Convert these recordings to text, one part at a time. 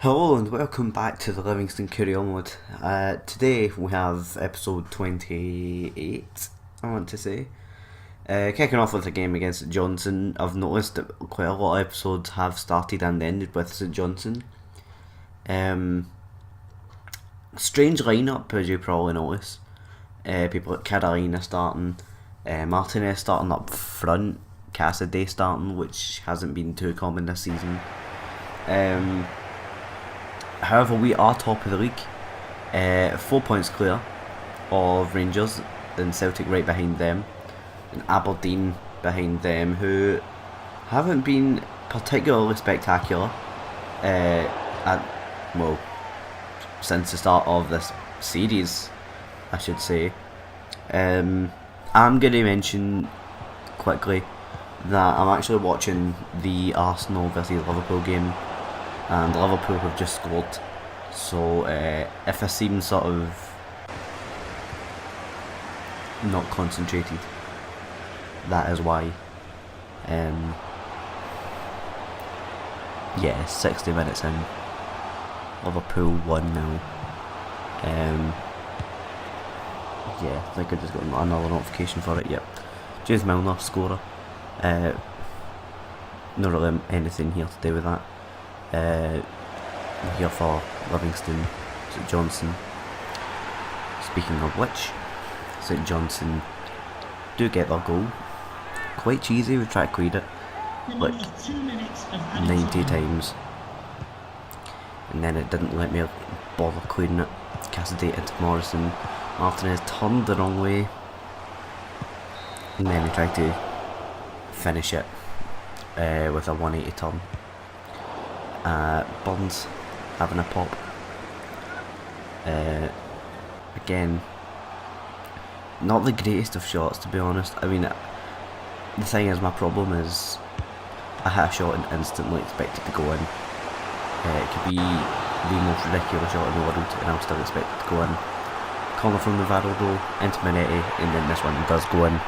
Hello and welcome back to the Livingston Courier Mode. Today we have episode 28, I want to say. Kicking off with a game against St Johnstone. I've noticed that quite a lot of episodes have started and ended with St Johnstone. Strange lineup, as you probably notice. People like Carolina starting, Martinez starting up front, Cassidy starting, which hasn't been too common this season. However, we are top of the league, 4 points clear of Rangers and Celtic right behind them, and Aberdeen behind them, who haven't been particularly spectacular since the start of this series, I should say. I'm going to mention quickly that I'm actually watching the Arsenal versus Liverpool game, and Liverpool have just scored. So if I seem sort of not concentrated, that is why. Yeah, 60 minutes in, Liverpool 1-0. Yeah, I think I just got another notification for it. Yep, James Milner, scorer. Not really anything here to do with that. Here for Livingston, St Johnstone. Speaking of which, St Johnstone do get their goal. Quite cheesy, we try to clear it like 90 times, and then it didn't let me bother clearing it. Cassidy into Morrison. Martinez turned the wrong way, and then he tried to finish it with a 180 turn. Burns having a pop. Again, not the greatest of shots, to be honest. I mean, the thing is, my problem is I hit a shot and instantly expect it to go in. It could be the most ridiculous shot in the world and I'll still expect it to go in. Corner from Navarro though, into Minetti, and then this one does go in.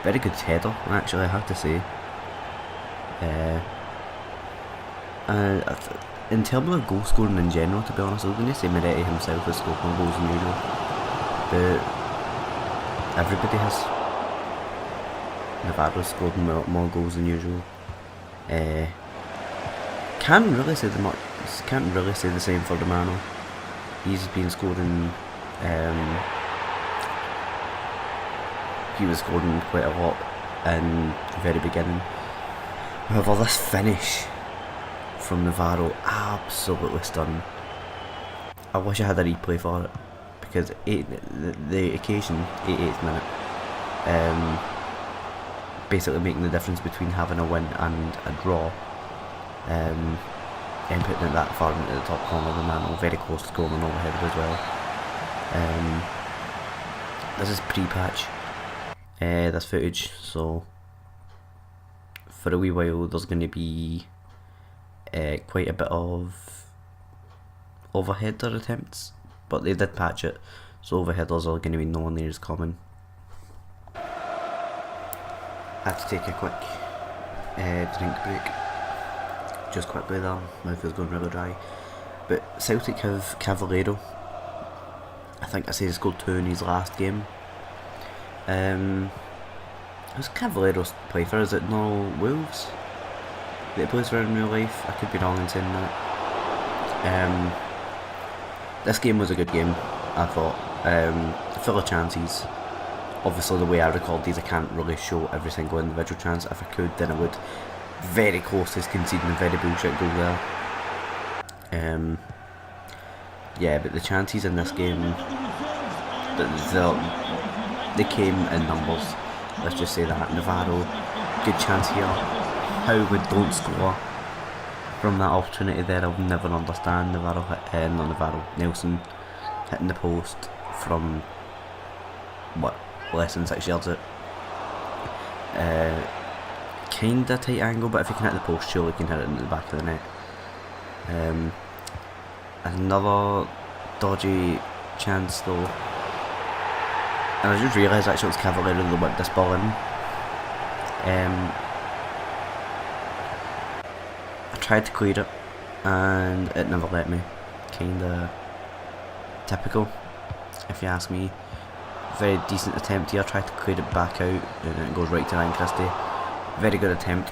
Very good header, actually, I have to say. In terms of goal scoring in general, to be honest, I was going to say Minetti himself has scored more goals than usual, but everybody has. Navarro's scored more goals than usual. Can't really say the same for Romano. He's been scoring. He was scoring quite a lot in the very beginning. However, this finish from Navarro, absolutely stunning. I wish I had a replay for it, because the occasion, 88th minute, basically making the difference between having a win and a draw, and putting it that far into the top corner of the man, very close to scoring an overhead as well. This is pre-patch, this footage, so for a wee while there's going to be quite a bit of overheader attempts, but they did patch it, so overheaders are going to be nowhere near as common. Had to take a quick drink break, just quickly there, mouth is going really dry. But Celtic have Cavallero. I think I said he scored 2 in his last game. Who's Cavallero's play for? Is it no Wolves that he plays for in real life? I could be wrong in saying that. This game was a good game, I thought. Full of chances. Obviously, the way I record these, I can't really show every single individual chance. If I could, then I would. Very close to conceding a very bullshit goal there. Yeah, but the chances in this game, they came in numbers. Let's just say that. Navarro, good chance here. Howard don't score from that opportunity there. I'll never understand. Nelson hitting the post from less than 6 yards out. Kinda tight angle, but if you can hit the post, surely you can hit it into the back of the net. Another dodgy chance though. And I just realised actually it was Cavallero that whipped this ball in. tried to clear it and it never let me. Kinda typical, if you ask me. Very decent attempt here, tried to clear it back out and it goes right to Ryan Christie. Very good attempt.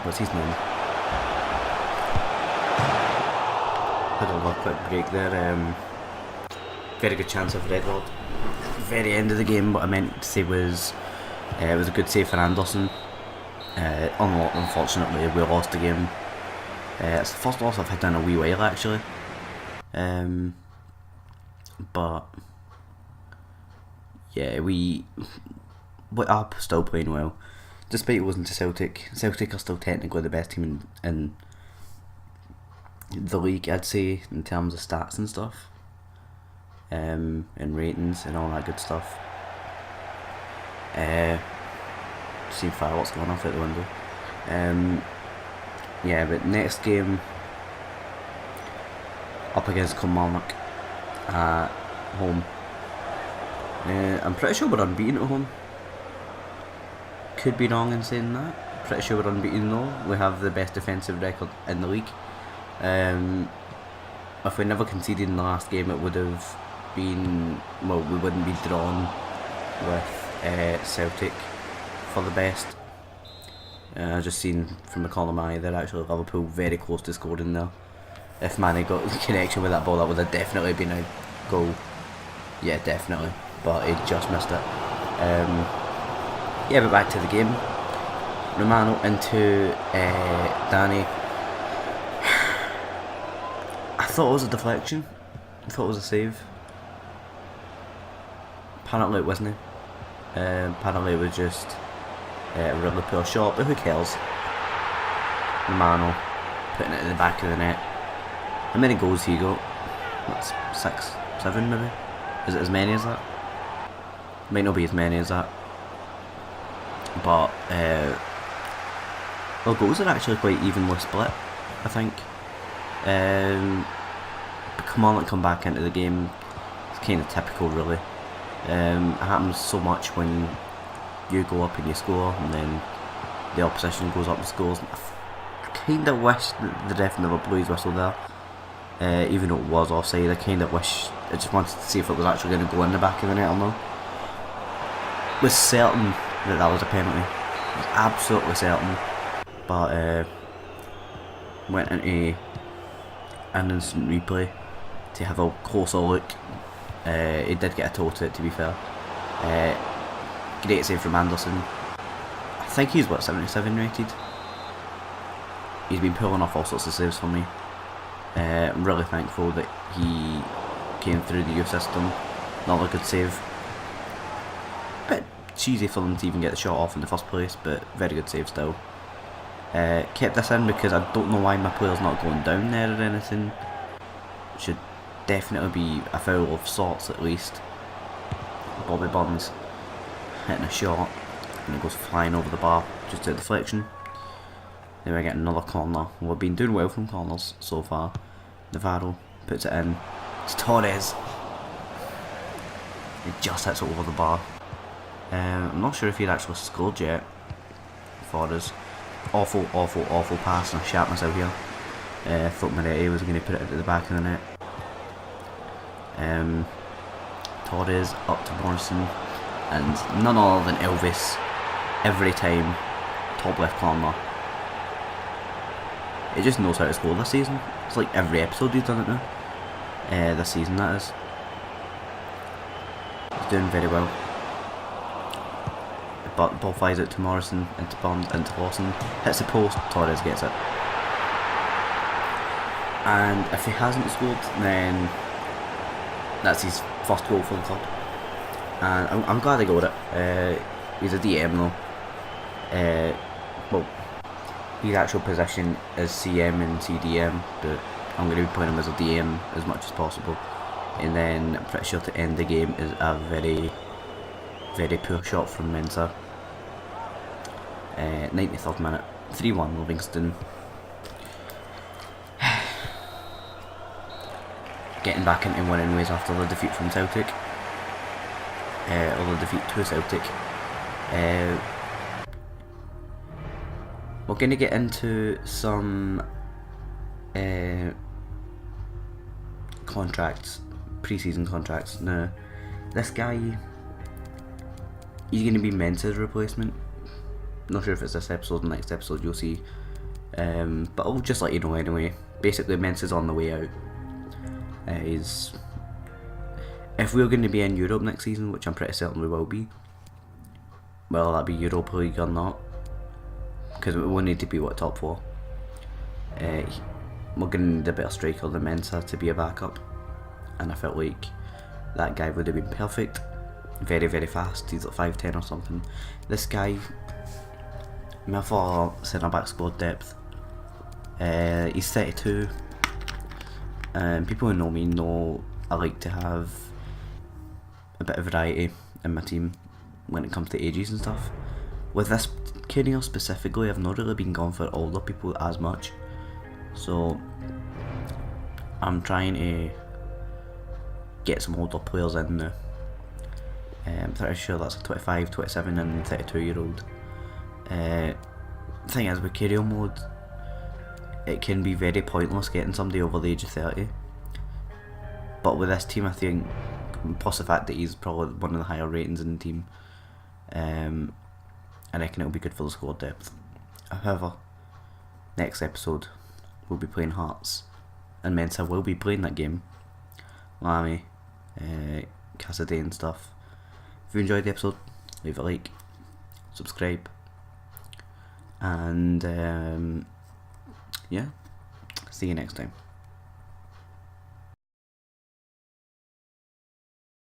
What's his name? Had a little quick break there. Very good chance of Redwald. Very end of the game, what I meant to say was it was a good save for Anderson. Unfortunately, we lost the game. It's the first loss I've had in a wee while actually. But yeah, we are still playing well. Despite losing to Celtic, Celtic are still technically the best team in the league, I'd say, in terms of stats and stuff. And ratings and all that good stuff. See fireworks going off out the window. Yeah, but next game up against Kilmarnock at home. I'm pretty sure we're unbeaten at home. Could be wrong in saying that. Pretty sure we're unbeaten though. We have the best defensive record in the league. If we never conceded in the last game, it would have been, well, we wouldn't be drawn with Celtic for the best. I just seen from the corner of my eye that actually Liverpool very close to scoring there. If Manny got the connection with that ball, that would have definitely been a goal. Yeah, definitely. But he just missed it. Yeah, but back to the game. Romano into Danny. I thought it was a deflection. I thought it was a save. Apparently it wasn't. Apparently it was just a really poor shot, but who cares? Romano putting it in the back of the net. How many goals he got? That's 6, 7 maybe? Is it as many as that? Might not be as many as that. But well, goals are actually quite evenly split, I think. But Kilmarnock come back into the game. It's kind of typical really. It happens so much when you go up and you score and then the opposition goes up and scores. I kind of wish that the ref never blew his whistle there, even though it was offside. I kind of wish, I just wanted to see if it was actually going to go in the back of the net or not. Was certain that was a penalty, was absolutely certain, but went into an instant replay to have a closer look. He did get a toe to it, to be fair. Great save from Anderson. I think he's what, 77 rated. He's been pulling off all sorts of saves for me. I'm really thankful that he came through the youth system. Not a good save. Bit cheesy for them to even get the shot off in the first place, but very good save still. Kept this in because I don't know why my player's not going down there or anything. Should definitely be a foul of sorts at least. Bobby Burns hitting a shot and it goes flying over the bar, just a deflection. Then we get another corner. We've been doing well from corners so far. Navarro puts it in. It's Torres. It just hits it over the bar. I'm not sure if he'd actually scored yet for us. Awful pass, and I shat myself here. Thought Moretti was going to put it into the back of the net. Torres up to Morrison, and none other than Elvis every time, top left corner. He just knows how to score this season. It's like every episode he's done it now. This season, that is. He's doing very well. But the ball flies out to Morrison, into Burns, into Lawson. Hits the post, Torres gets it. And if he hasn't scored, then that's his first goal for the club. And I'm glad I got it. He's a DM though. Well, his actual position is CM and CDM, but I'm going to be playing him as a DM as much as possible. And then I'm pretty sure to end the game is a very, very poor shot from Mensah. 93rd minute, 3-1 Livingston. Getting back into winning ways after the defeat from Celtic. Or the defeat to Celtic. we're going to get into some contracts, pre-season contracts. Now, this guy, he's going to be Mensah's replacement. Not sure if it's this episode or next episode, you'll see. But I'll just let you know anyway. Basically, Mensah's on the way out. If we're going to be in Europe next season, which I'm pretty certain we will be, well, that'll be Europa League or not, because we will need to be top 4. We're going to need a better striker than Mensah to be a backup, and I felt like that guy would have been perfect. Very, very fast. He's like 5'10" or something. This guy, my for centre back squad depth. He's 32. People who know me know I like to have a bit of variety in my team when it comes to ages and stuff. With this career specifically, I've not really been going for older people as much, so I'm trying to get some older players in now. I'm pretty sure that's a 25, 27 and 32 year old. Thing is, with career mode, it can be very pointless getting somebody over the age of 30. But with this team, I think, plus the fact that he's probably one of the higher ratings in the team, I reckon it'll be good for the squad depth. However, next episode, we'll be playing Hearts, and Mensah will be playing that game. Lamy, Cassidy and stuff. If you enjoyed the episode, leave a like, subscribe, and yeah, see you next time.